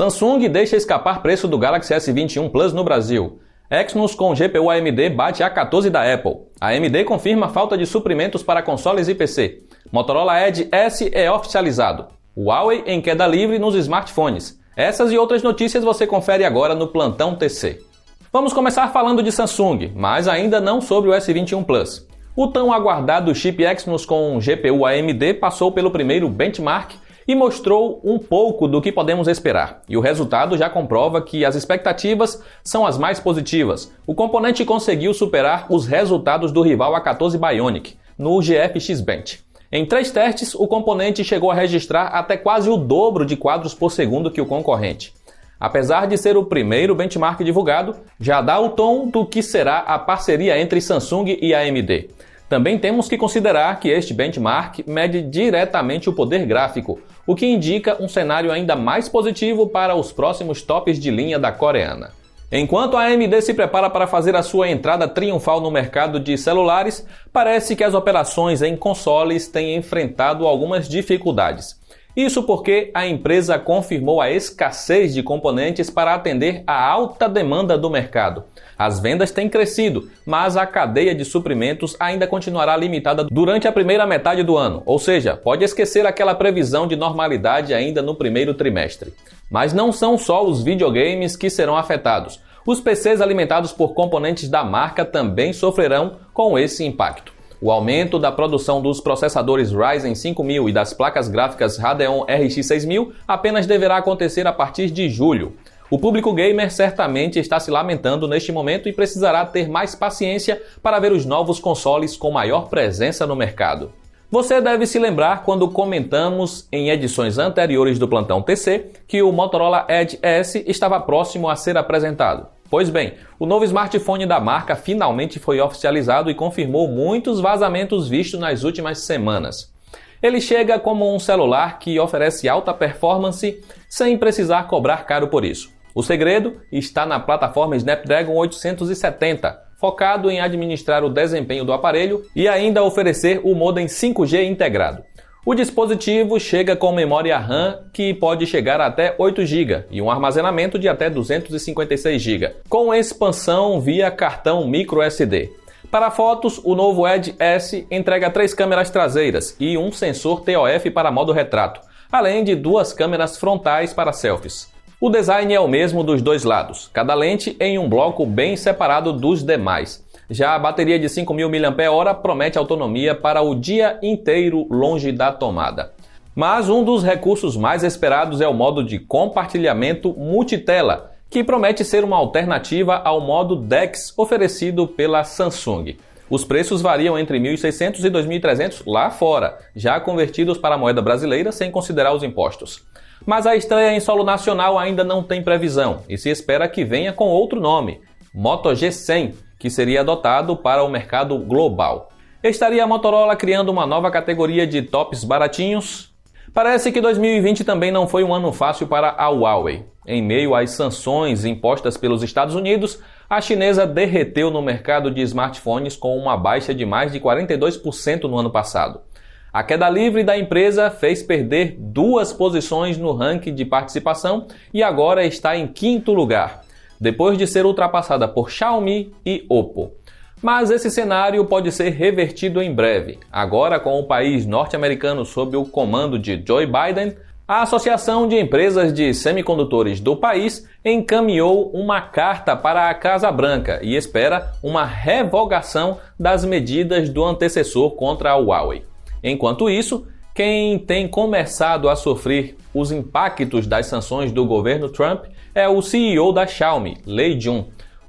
Samsung deixa escapar preço do Galaxy S21 Plus no Brasil. Exynos com GPU AMD bate A14 da Apple. A AMD confirma falta de suprimentos para consoles e PC. Motorola Edge S é oficializado. Huawei em queda livre nos smartphones. Essas e outras notícias você confere agora no Plantão TC. Vamos começar falando de Samsung, mas ainda não sobre o S21 Plus. O tão aguardado chip Exynos com GPU AMD passou pelo primeiro benchmark e mostrou um pouco do que podemos esperar. E o resultado já comprova que as expectativas são as mais positivas. O componente conseguiu superar os resultados do rival A14 Bionic no GFX Bench. Em 3 testes, o componente chegou a registrar até quase o dobro de quadros por segundo que o concorrente. Apesar de ser o primeiro benchmark divulgado, já dá o tom do que será a parceria entre Samsung e AMD. Também temos que considerar que este benchmark mede diretamente o poder gráfico, o que indica um cenário ainda mais positivo para os próximos tops de linha da coreana. Enquanto a AMD se prepara para fazer a sua entrada triunfal no mercado de celulares, parece que as operações em consoles têm enfrentado algumas dificuldades. Isso porque a empresa confirmou a escassez de componentes para atender à alta demanda do mercado. As vendas têm crescido, mas a cadeia de suprimentos ainda continuará limitada durante a primeira metade do ano, ou seja, pode esquecer aquela previsão de normalidade ainda no primeiro trimestre. Mas não são só os videogames que serão afetados. Os PCs alimentados por componentes da marca também sofrerão com esse impacto. O aumento da produção dos processadores Ryzen 5000 e das placas gráficas Radeon RX 6000 apenas deverá acontecer a partir de julho. O público gamer certamente está se lamentando neste momento e precisará ter mais paciência para ver os novos consoles com maior presença no mercado. Você deve se lembrar quando comentamos em edições anteriores do Plantão TC que o Motorola Edge S estava próximo a ser apresentado. Pois bem, o novo smartphone da marca finalmente foi oficializado e confirmou muitos vazamentos vistos nas últimas semanas. Ele chega como um celular que oferece alta performance sem precisar cobrar caro por isso. O segredo está na plataforma Snapdragon 870, focado em administrar o desempenho do aparelho e ainda oferecer o modem 5G integrado. O dispositivo chega com memória RAM que pode chegar até 8 GB e um armazenamento de até 256 GB, com expansão via cartão microSD. Para fotos, o novo Edge S entrega 3 câmeras traseiras e um sensor TOF para modo retrato, além de 2 câmeras frontais para selfies. O design é o mesmo dos dois lados, cada lente em um bloco bem separado dos demais. Já a bateria de 5.000 mAh promete autonomia para o dia inteiro longe da tomada. Mas um dos recursos mais esperados é o modo de compartilhamento multitela, que promete ser uma alternativa ao modo DeX oferecido pela Samsung. Os preços variam entre R$ 1.600 e R$ 2.300 lá fora, já convertidos para a moeda brasileira sem considerar os impostos. Mas a estreia em solo nacional ainda não tem previsão e se espera que venha com outro nome, Moto G100, que seria adotado para o mercado global. Estaria a Motorola criando uma nova categoria de tops baratinhos? Parece que 2020 também não foi um ano fácil para a Huawei. Em meio às sanções impostas pelos Estados Unidos, a chinesa derreteu no mercado de smartphones com uma baixa de mais de 42% no ano passado. A queda livre da empresa fez perder 2 posições no ranking de participação e agora está em 5º lugar, depois de ser ultrapassada por Xiaomi e Oppo. Mas esse cenário pode ser revertido em breve. Agora, com o país norte-americano sob o comando de Joe Biden, a Associação de Empresas de Semicondutores do país encaminhou uma carta para a Casa Branca e espera uma revogação das medidas do antecessor contra a Huawei. Enquanto isso, quem tem começado a sofrer os impactos das sanções do governo Trump é o CEO da Xiaomi, Lei Jun.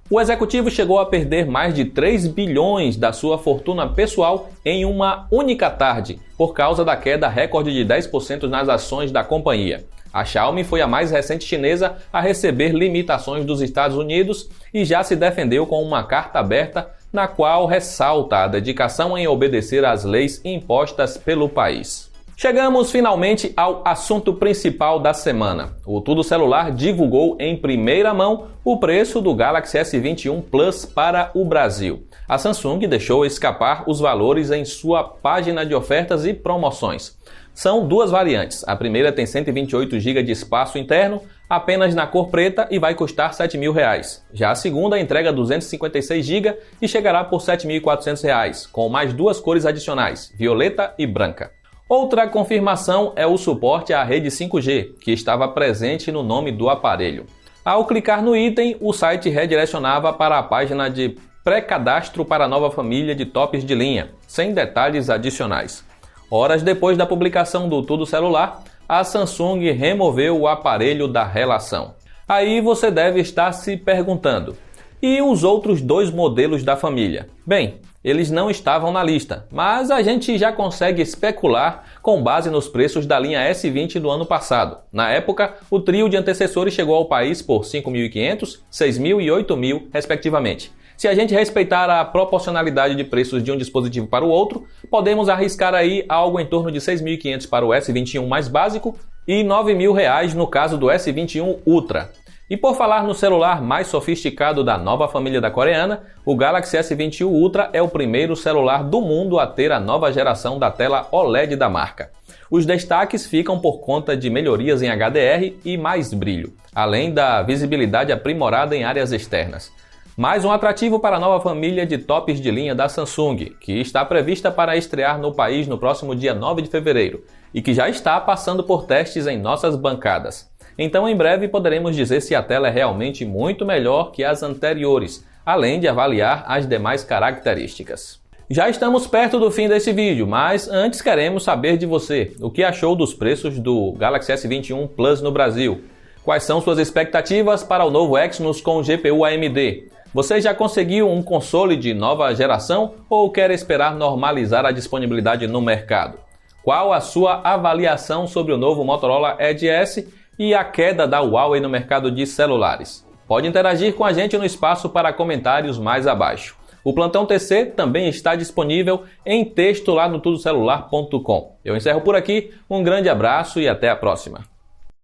O executivo chegou a perder mais de 3 bilhões da sua fortuna pessoal em uma única tarde, por causa da queda recorde de 10% nas ações da companhia. A Xiaomi foi a mais recente chinesa a receber limitações dos Estados Unidos e já se defendeu com uma carta aberta na qual ressalta a dedicação em obedecer às leis impostas pelo país. Chegamos finalmente ao assunto principal da semana. O Tudo Celular divulgou em primeira mão o preço do Galaxy S21 Plus para o Brasil. A Samsung deixou escapar os valores em sua página de ofertas e promoções. São 2 variantes. A primeira tem 128 GB de espaço interno, apenas na cor preta e vai custar R$ 7.000. Já a segunda entrega 256 GB e chegará por R$ 7.400, com mais 2 cores adicionais, violeta e branca. Outra confirmação é o suporte à rede 5G, que estava presente no nome do aparelho. Ao clicar no item, o site redirecionava para a página de pré-cadastro para a nova família de tops de linha, sem detalhes adicionais. Horas depois da publicação do Tudo Celular, a Samsung removeu o aparelho da relação. Aí você deve estar se perguntando: e os outros 2 modelos da família? Bem, eles não estavam na lista, mas a gente já consegue especular com base nos preços da linha S20 do ano passado. Na época, o trio de antecessores chegou ao país por R$ 5.500, R$ 6.000 e R$ 8.000, respectivamente. Se a gente respeitar a proporcionalidade de preços de um dispositivo para o outro, podemos arriscar aí algo em torno de R$ 6.500 para o S21 mais básico e R$ 9.000 no caso do S21 Ultra. E por falar no celular mais sofisticado da nova família da coreana, o Galaxy S21 Ultra é o primeiro celular do mundo a ter a nova geração da tela OLED da marca. Os destaques ficam por conta de melhorias em HDR e mais brilho, além da visibilidade aprimorada em áreas externas. Mais um atrativo para a nova família de tops de linha da Samsung, que está prevista para estrear no país no próximo dia 9 de fevereiro e que já está passando por testes em nossas bancadas. Então, em breve, poderemos dizer se a tela é realmente muito melhor que as anteriores, além de avaliar as demais características. Já estamos perto do fim desse vídeo, mas antes queremos saber de você. O que achou dos preços do Galaxy S21 Plus no Brasil? Quais são suas expectativas para o novo Exynos com GPU AMD? Você já conseguiu um console de nova geração ou quer esperar normalizar a disponibilidade no mercado? Qual a sua avaliação sobre o novo Motorola Edge S e a queda da Huawei no mercado de celulares? Pode interagir com a gente no espaço para comentários mais abaixo. O Plantão TC também está disponível em texto lá no tudocelular.com. Eu encerro por aqui, um grande abraço e até a próxima.